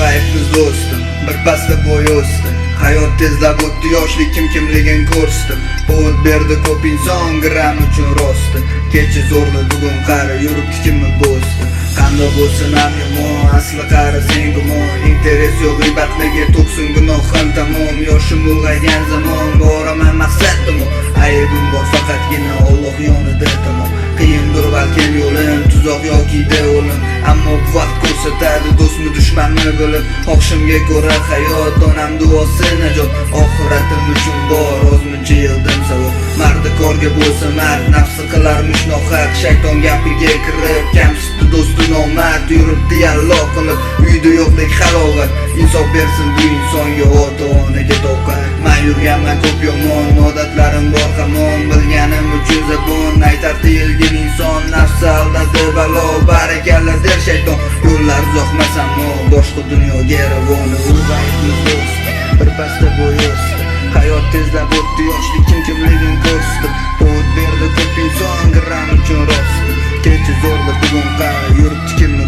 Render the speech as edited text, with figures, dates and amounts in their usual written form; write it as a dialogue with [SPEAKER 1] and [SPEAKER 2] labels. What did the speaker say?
[SPEAKER 1] ulg'ayibmiz do'stim, bir pasda bo'y o'sdi. Hayot tezlab o'tdi, yoshlik kimligin ko'rsatdi. Bo'l berdi ko'p inson gram uchun rosti. Kecha zo'rli bugun qari yuribdi kimni bo'sdi. Qanday bo'lsin ham yomon, asli qari sen gumon. Interes yo'q g'iybatlarga to'ksin gunohim tamom. Yoshim ulg'aygan zamon, boraman maqsadim. Aybim bor faqatgina Alloh yonida tamom. Qiyindir balkim yo'lim, tuzoq yoki o'lim. Ammo bu vaqt ko'rsatadi do'stmi dushmanmi bilib. Xohishimga ko'ra hayot, onam duosi najot. Oxiratim uchun bor, ozmuncha yildim savob. Mardi korga bo'lsa mard, nafsi qilarmish nohaq. Shayton gapiga kirib, kamsitdi do'sti nomard. Yuribdi yallo qilib, uyda yo'qlik halovat. Insof bersin bu insonga, ota-onaga toqat. Men yurganman ko'p yomon, odatlarim bor hamon. Bilganim uchun zabon, aytar tiyilgan inson. Nafsi aldadi balo, barakalla der shayton. Yo'llar uzoqmas ammo boshqa dunyoga ravona. Ulg'ayibmiz do'stim, bir pasda bo'y o'sdi. Hayot tezlab o'tdi, yoshlik kimligin ko'rsatdi. O't berdi ko'p inson gram uchun rosti. Kecha zo'rli bugun qari yuribdi kimni